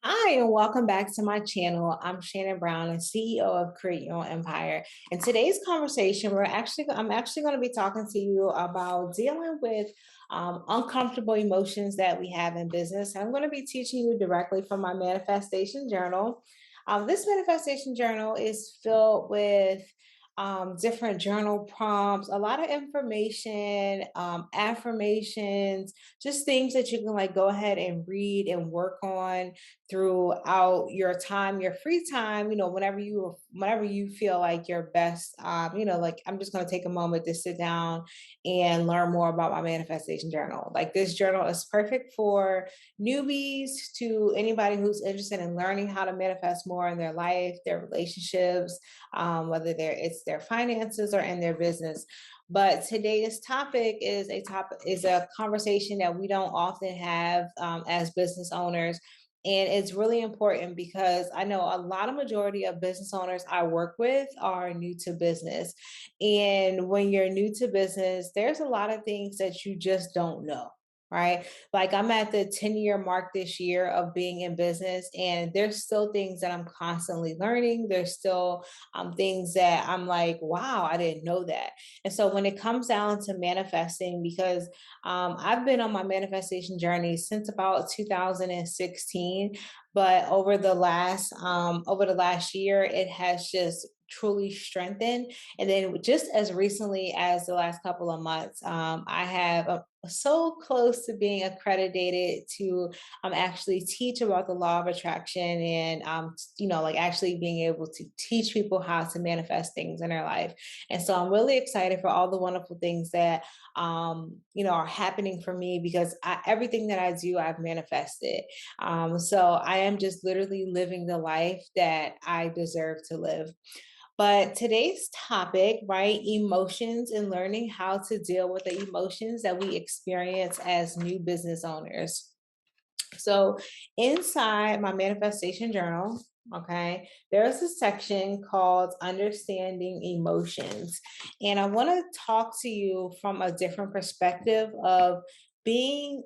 Hi, and welcome back to my channel. I'm Shannon Brown, and CEO of Create Your Own Empire. In today's conversation, I'm actually going to be talking to you about dealing with uncomfortable emotions that we have in business. I'm going to be teaching you directly from my manifestation journal. This manifestation journal is filled with different journal prompts, a lot of information, affirmations, just things that you can like go ahead and read and work on throughout your time, your free time, whenever you feel like your best, like I'm just going to take a moment to sit down and learn more about my manifestation journal. Like this journal is perfect for newbies to anybody who's interested in learning how to manifest more in their life, their relationships, whether it's their finances or in their business. But today's topic is a conversation that we don't often have as business owners, and it's really important because I know a lot of majority of business owners I work with are new to business. And when you're new to business, there's a lot of things that you just don't know. Right. Like I'm at the 10-year mark this year of being in business, and there's still things that I'm constantly learning. There's still things that I'm like, wow, I didn't know that. And so when it comes down to manifesting, because I've been on my manifestation journey since about 2016, but over the last year, it has just truly strengthened. And then just as recently as the last couple of months, I have so close to being accredited to actually teach about the law of attraction, and like actually being able to teach people how to manifest things in their life. And so I'm really excited for all the wonderful things that are happening for me, because everything that I do, I've manifested. So I am just literally living the life that I deserve to live. But today's topic, right, emotions and learning how to deal with the emotions that we experience as new business owners. So inside my manifestation journal, okay, there's a section called Understanding Emotions. And I want to talk to you from a different perspective of being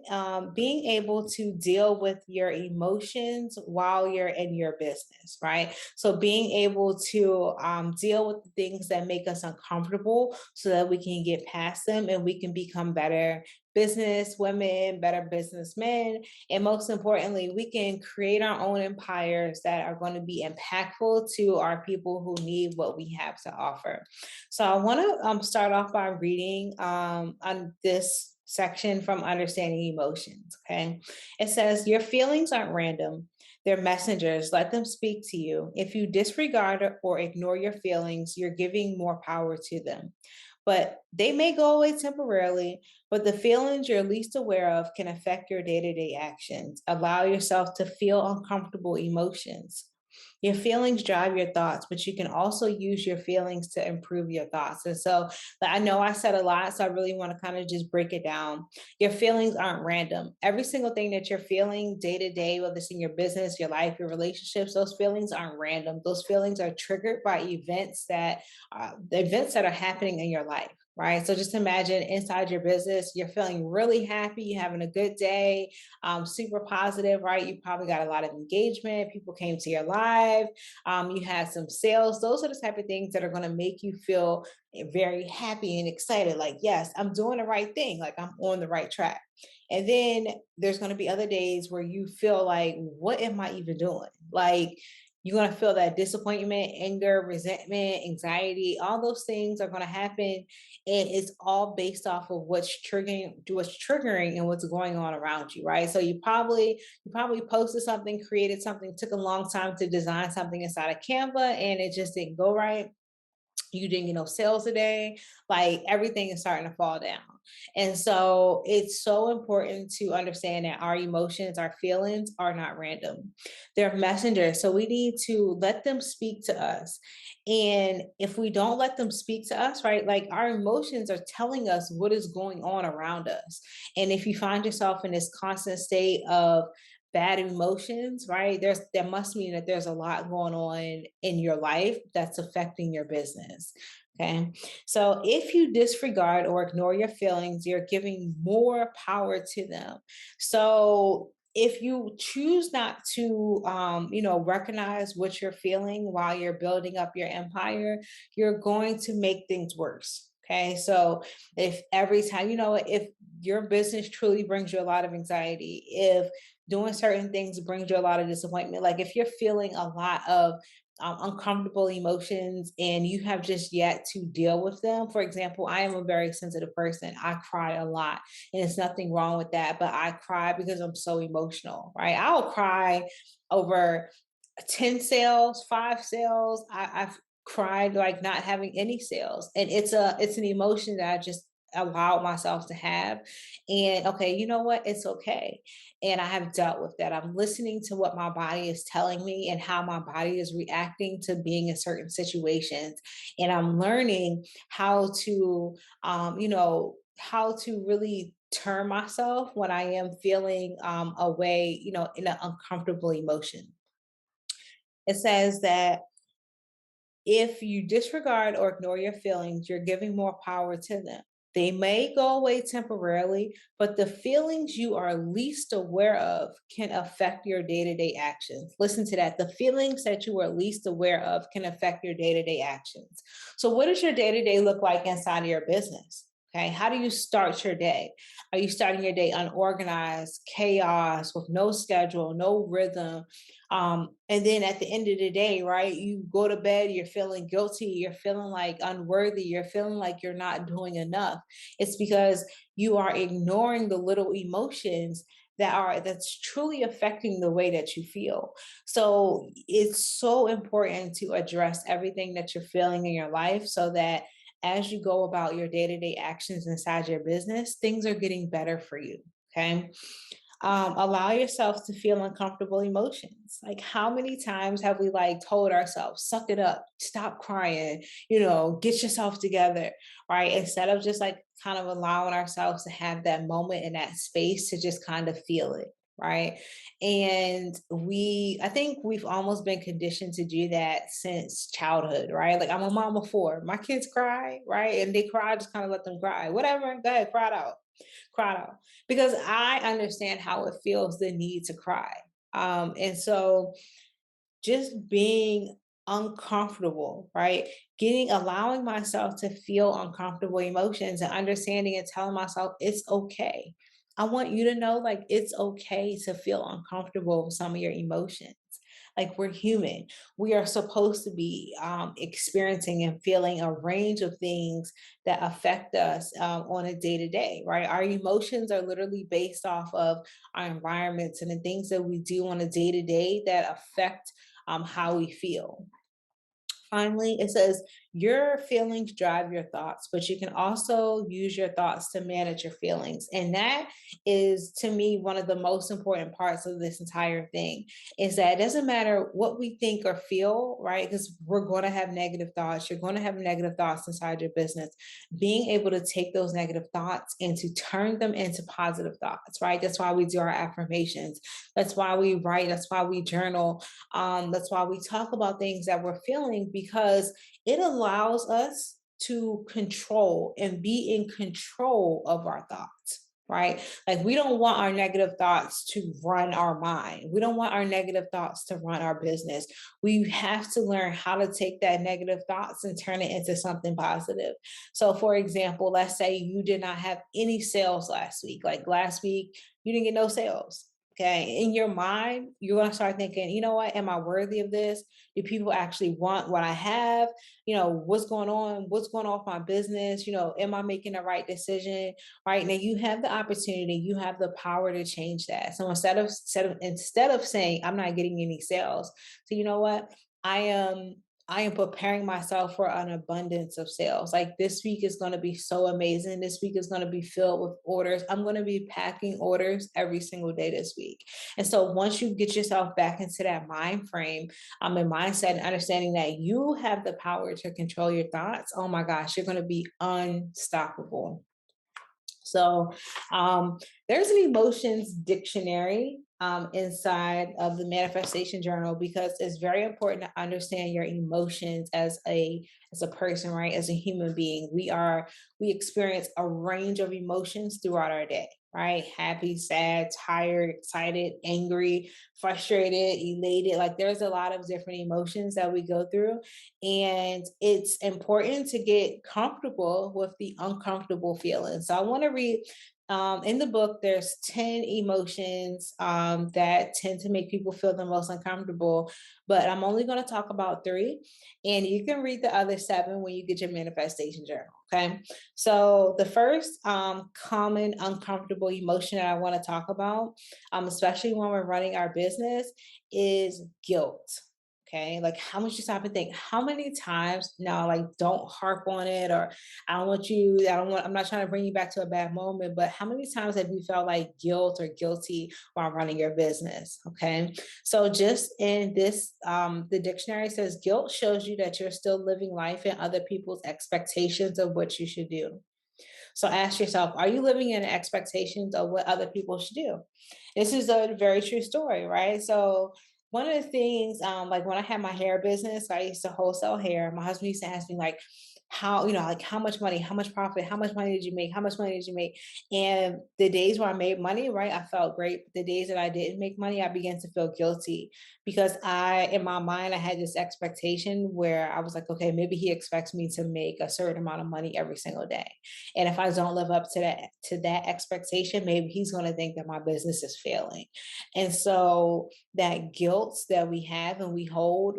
able to deal with your emotions while you're in your business, right? So being able to deal with the things that make us uncomfortable so that we can get past them and we can become better business women, better businessmen, and most importantly, we can create our own empires that are going to be impactful to our people who need what we have to offer. So I want to start off by reading on this section from Understanding Emotions. Okay. It says, your feelings aren't random. They're messengers. Let them speak to you. If you disregard or ignore your feelings, you're giving more power to them. But they may go away temporarily, but the feelings you're least aware of can affect your day to day actions. Allow yourself to feel uncomfortable emotions. Your feelings drive your thoughts, but you can also use your feelings to improve your thoughts. And so I know I said a lot, so I really want to kind of just break it down. Your feelings aren't random. Every single thing that you're feeling day to day, whether it's in your business, your life, your relationships, those feelings aren't random. Those feelings are triggered by events that are happening in your life, right? So just imagine inside your business, you're feeling really happy, you're having a good day, super positive, right? You probably got a lot of engagement, people came to your live, you had some sales. Those are the type of things that are going to make you feel very happy and excited. Like, yes, I'm doing the right thing, like I'm on the right track. And then there's going to be other days where you feel like, what am I even doing? Like, you're going to feel that disappointment, anger, resentment, anxiety, all those things are going to happen. And it's all based off of what's triggering and what's going on around you, right? So you probably posted something, created something, took a long time to design something inside of Canva, and it just didn't go right. You didn't get no sales today, like everything is starting to fall down. And so it's so important to understand that our emotions, our feelings are not random. They're messengers. So we need to let them speak to us. And if we don't let them speak to us, right, like our emotions are telling us what is going on around us. And if you find yourself in this constant state of bad emotions, right? That must mean that there's a lot going on in your life that's affecting your business. Okay. So if you disregard or ignore your feelings, you're giving more power to them. So if you choose not to recognize what you're feeling while you're building up your empire, you're going to make things worse. Okay, so if every time, if your business truly brings you a lot of anxiety, if doing certain things brings you a lot of disappointment, like if you're feeling a lot of uncomfortable emotions and you have just yet to deal with them. For example, I am a very sensitive person. I cry a lot, and there's nothing wrong with that, but I cry because I'm so emotional, right? I'll cry over 10 sales, 5 sales. I've cried like not having any sales. And it's an emotion that I just allowed myself to have. And okay, you know what? It's okay. And I have dealt with that. I'm listening to what my body is telling me and how my body is reacting to being in certain situations. And I'm learning how to how to really turn myself when I am feeling a way, in an uncomfortable emotion. It says that if you disregard or ignore your feelings, you're giving more power to them. They may go away temporarily, but the feelings you are least aware of can affect your day to day actions. Listen to that. The feelings that you are least aware of can affect your day to day actions. So, what does your day to day look like inside of your business? Okay, how do you start your day? Are you starting your day unorganized, chaos, with no schedule, no rhythm? And then at the end of the day, right, you go to bed, you're feeling guilty, you're feeling like unworthy, you're feeling like you're not doing enough. It's because you are ignoring the little emotions that's truly affecting the way that you feel. So it's so important to address everything that you're feeling in your life so that as you go about your day-to-day actions inside your business, things are getting better for you. Okay. Allow yourself to feel uncomfortable emotions. Like, how many times have we like told ourselves, suck it up, stop crying, get yourself together, right? Instead of just like kind of allowing ourselves to have that moment in that space to just kind of feel it. Right. And I think we've almost been conditioned to do that since childhood, right? Like, I'm a mom of four. My kids cry, right? And they cry, I just kind of let them cry. Whatever, go ahead, cry it out, cry it out, because I understand how it feels, the need to cry. And so just being uncomfortable, right? Allowing myself to feel uncomfortable emotions and understanding and telling myself it's okay. I want you to know, like, it's okay to feel uncomfortable with some of your emotions. Like, we're human. We are supposed to be experiencing and feeling a range of things that affect us on a day to day, right? Our emotions are literally based off of our environments and the things that we do on a day to day that affect how we feel. Finally, it says your feelings drive your thoughts, but you can also use your thoughts to manage your feelings. And that is, to me, one of the most important parts of this entire thing is that it doesn't matter what we think or feel, right? Because we're going to have negative thoughts. You're going to have negative thoughts inside your business. Being able to take those negative thoughts and to turn them into positive thoughts, right? That's why we do our affirmations. That's why we write. That's why we journal. That's why we talk about things that we're feeling, because it allows us to control and be in control of our thoughts, right? Like, we don't want our negative thoughts to run our mind. We don't want our negative thoughts to run our business. We have to learn how to take that negative thoughts and turn it into something positive. So, for example, let's say you did not have any sales last week. Like, last week, you didn't get no sales. Okay. In your mind, you're going to start thinking, you know what? Am I worthy of this? Do people actually want what I have? What's going on? What's going on with my business? Am I making the right decision? Right now, you have the opportunity, you have the power to change that. So instead of saying I'm not getting any sales, so you know what? I am I am preparing myself for an abundance of sales. Like, this week is going to be so amazing. This week is going to be filled with orders. I'm going to be packing orders every single day this week. And so once you get yourself back into that mind frame, and mindset, and understanding that you have the power to control your thoughts, oh my gosh, you're going to be unstoppable. So there's an emotions dictionary inside of the manifestation journal, because it's very important to understand your emotions as a person, right? As a human being, we experience a range of emotions throughout our day. right? Happy, sad, tired, excited, angry, frustrated, elated. Like there's a lot of different emotions that we go through. And it's important to get comfortable with the uncomfortable feelings. So I want to read in the book, there's 10 emotions that tend to make people feel the most uncomfortable, but I'm only going to talk about three. And you can read the other seven when you get your manifestation journal. Okay. So the first common uncomfortable emotion that I want to talk about, especially when we're running our business, is guilt. Okay, like how much you stop and think, how many times now, like don't harp on it, or I'm not trying to bring you back to a bad moment, but how many times have you felt like guilt or guilty while running your business? Okay, so just in this, the dictionary says guilt shows you that you're still living life in other people's expectations of what you should do. So ask yourself, are you living in expectations of what other people should do? This is a very true story, right? So one of the things, like when I had my hair business, I used to wholesale hair. My husband used to ask me like, like how much money, how much profit, how much money did you make? How much money did you make? And the days where I made money, right, I felt great. But the days that I didn't make money, I began to feel guilty because in my mind, I had this expectation where I was like, okay, maybe he expects me to make a certain amount of money every single day. And if I don't live up to that expectation, maybe he's going to think that my business is failing. And so that guilt that we have and we hold,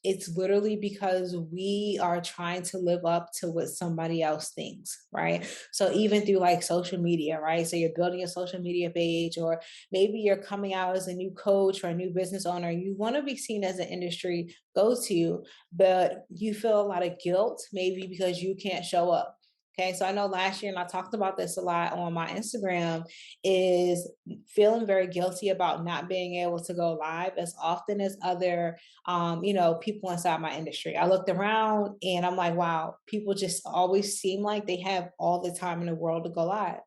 it's literally because we are trying to live up to what somebody else thinks, right? So even through like social media, right? So you're building a social media page, or maybe you're coming out as a new coach or a new business owner. You want to be seen as an industry go to, but you feel a lot of guilt maybe because you can't show up. Okay, so I know last year, and I talked about this a lot on my Instagram, is feeling very guilty about not being able to go live as often as other, people inside my industry. I looked around and I'm like, wow, people just always seem like they have all the time in the world to go live.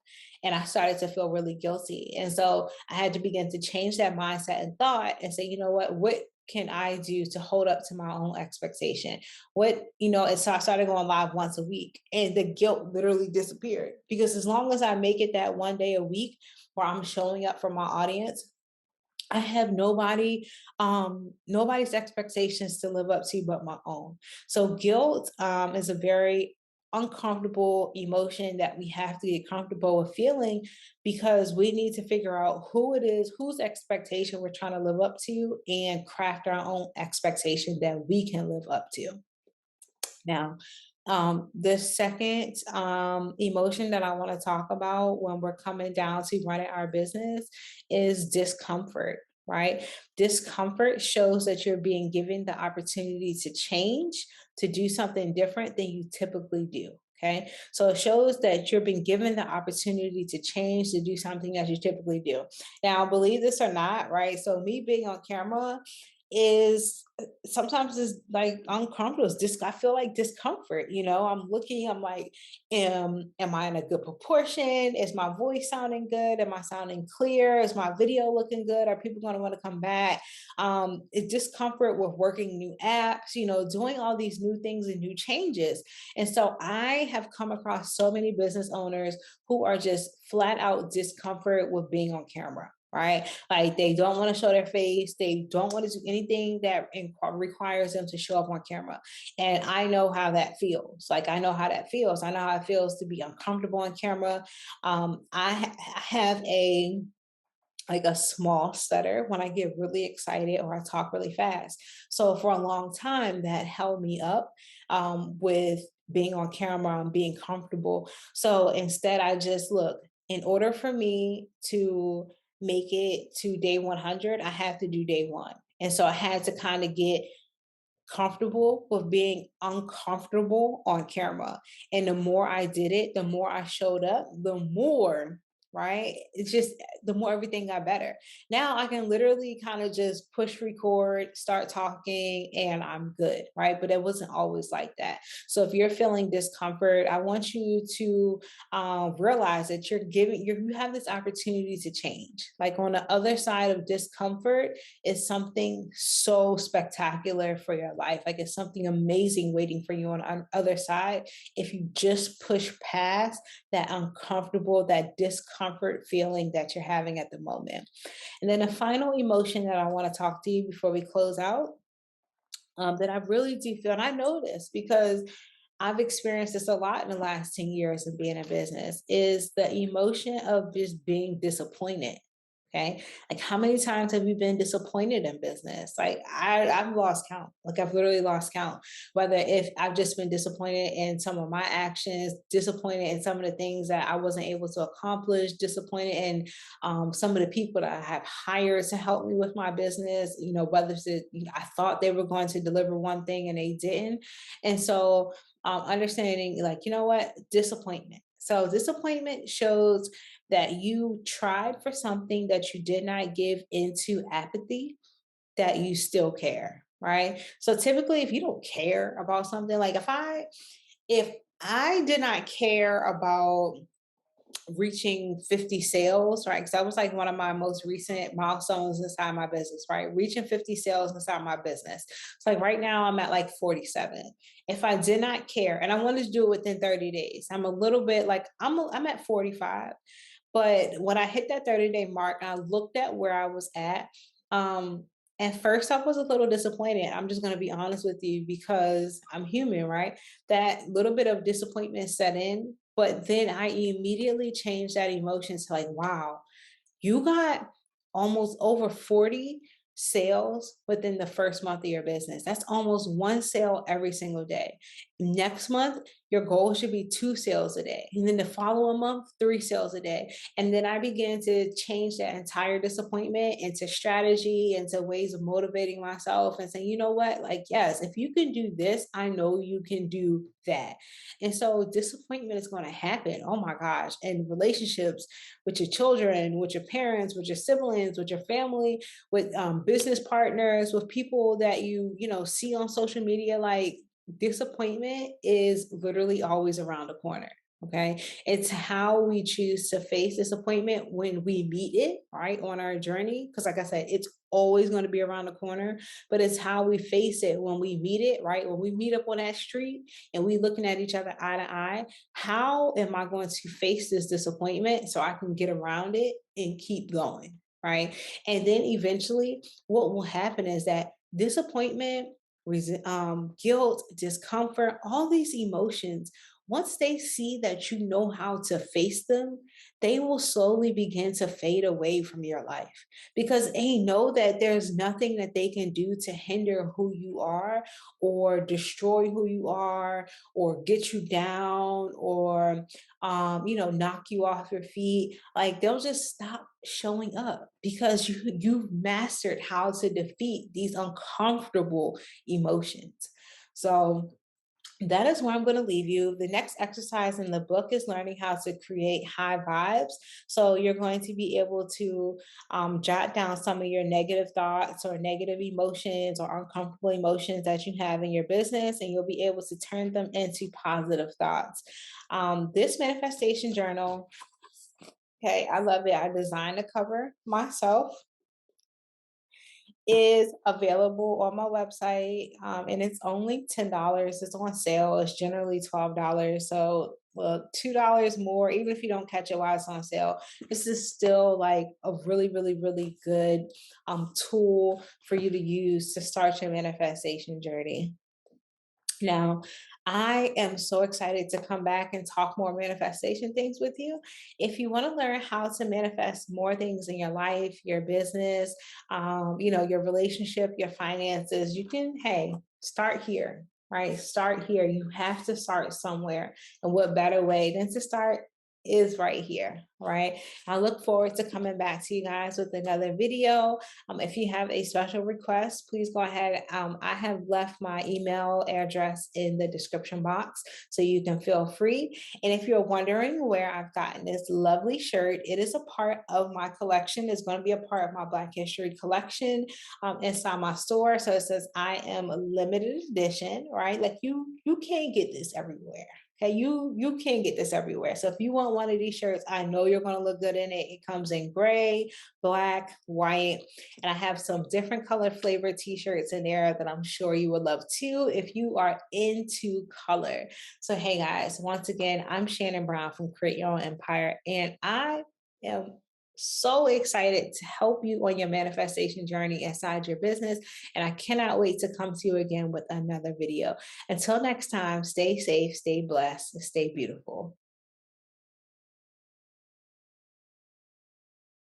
And I started to feel really guilty. And so I had to begin to change that mindset and thought and say, you know what can I do to hold up to my own expectation? And so I started going live once a week and the guilt literally disappeared because as long as I make it that one day a week where I'm showing up for my audience, I have nobody's expectations to live up to but my own. So guilt is a very uncomfortable emotion that we have to get comfortable with feeling because we need to figure out who it is, whose expectation we're trying to live up to, and craft our own expectation that we can live up to. Now, the second emotion that I want to talk about when we're coming down to running our business is discomfort, right? Discomfort shows that you're being given the opportunity to change, to do something different than you typically do. Okay. So it shows that you're being given the opportunity to change, to do something that you typically do. Now, believe this or not, right? So, me being on camera is sometimes it's like uncomfortable. I feel like discomfort. I'm looking, I'm like, am I in a good proportion? Is my voice sounding good? Am I sounding clear? Is my video looking good? Are people going to want to come back? It's discomfort with working new apps, doing all these new things and new changes. And so I have come across so many business owners who are just flat out discomfort with being on camera, right? Like they don't want to show their face. They don't want to do anything that requires them to show up on camera. And I know how that feels. Like I know how that feels. I know how it feels to be uncomfortable on camera. I have a small stutter when I get really excited or I talk really fast. So for a long time, that held me up with being on camera and being comfortable. So instead, I just look, in order for me to make it to day 100, I have to do day one. And so I had to kind of get comfortable with being uncomfortable on camera. And the more I did it, the more I showed up, the more, right? It's just the more everything got better. Now I can literally kind of just push record, start talking, and I'm good, right? But it wasn't always like that. So if you're feeling discomfort, I want you to realize that you have this opportunity to change. Like on the other side of discomfort is something so spectacular for your life. Like it's something amazing waiting for you on the other side if you just push past that uncomfortable, that discomfort feeling that you're having at the moment. And then a final emotion that I want to talk to you before we close out, that I really do feel, and I know this because I've experienced this a lot in the last 10 years of being in business, is the emotion of just being disappointed. Okay. Like how many times have you been disappointed in business? Like I've lost count. Like I've literally lost count. Whether if I've just been disappointed in some of my actions, disappointed in some of the things that I wasn't able to accomplish, disappointed in some of the people that I have hired to help me with my business, whether it's, I thought they were going to deliver one thing and they didn't. And so understanding like, you know what, disappointment. So disappointment shows that you tried for something that you did not give into apathy, that you still care, right? So typically if you don't care about something, like if I did not care about reaching 50 sales, right? Because that was like one of my most recent milestones inside my business, right? Reaching 50 sales inside my business. So like right now I'm at like 47. If I did not care and I wanted to do it within 30 days, I'm a little bit like I'm at 45. But when I hit that 30-day mark, I looked at where I was um, at first I was a little disappointed. I'm just going to be honest with you because I'm human, right? That little bit of disappointment set in, but then I immediately changed that emotion to like, wow, you got almost over 40 sales within the first month of your business. That's almost one sale every single day. Next month, your goal should be 2 sales a day. And then the following month, 3 sales a day. And then I began to change that entire disappointment into strategy, into ways of motivating myself and saying, you know what? Like, yes, if you can do this, I know you can do that. And so disappointment is going to happen. Oh my gosh. And relationships with your children, with your parents, with your siblings, with your family, with business partners, with people that you see on social media. Like disappointment is literally always around the corner. Okay. It's how we choose to face disappointment when we meet it, right, on our journey. Because, like I said, it's always going to be around the corner, but it's how we face it when we meet it, right? When we meet up on that street and we looking at each other eye to eye, how am I going to face this disappointment so I can get around it and keep going, right? And then eventually, what will happen is that disappointment, guilt, discomfort, all these emotions, once they see that you know how to face them, they will slowly begin to fade away from your life because they know that there's nothing that they can do to hinder who you are or destroy who you are or get you down or knock you off your feet. Like they'll just stop showing up because you've mastered how to defeat these uncomfortable emotions. So that is where I'm going to leave you. The next exercise in the book is learning how to create high vibes. So you're going to be able to jot down some of your negative thoughts or negative emotions or uncomfortable emotions that you have in your business, and you'll be able to turn them into positive thoughts. This manifestation journal, okay, I love it. I designed the cover myself, is available on my website, and it's only $10. It's on sale. It's generally $12. So, well, $2 more, even if you don't catch it while it's on sale. This is still like a really, really, really good tool for you to use to start your manifestation journey. Now, I am so excited to come back and talk more manifestation things with you. If you want to learn how to manifest more things in your life, your business, your relationship, your finances, you can, hey, start here, right? Start here. You have to start somewhere. And what better way than to start is right here, right? I look forward to coming back to you guys with another video. If you have a special request, please go ahead. I have left my email address in the description box, so you can feel free. And if you're wondering where I've gotten this lovely shirt, it is a part of my collection. It's going to be a part of my Black History collection inside my store. So it says I am a limited edition, right? Like you can't get this everywhere. Okay, you can get this everywhere. So if you want one of these shirts, I know you're going to look good in it. It comes in gray, black, white, and I have some different color flavored t-shirts in there that I'm sure you would love too if you are into color. So hey guys, once again, I'm Shannon Brown from Create Your Own Empire, and I am so excited to help you on your manifestation journey inside your business. And I cannot wait to come to you again with another video. Until next time, stay safe, stay blessed, stay beautiful.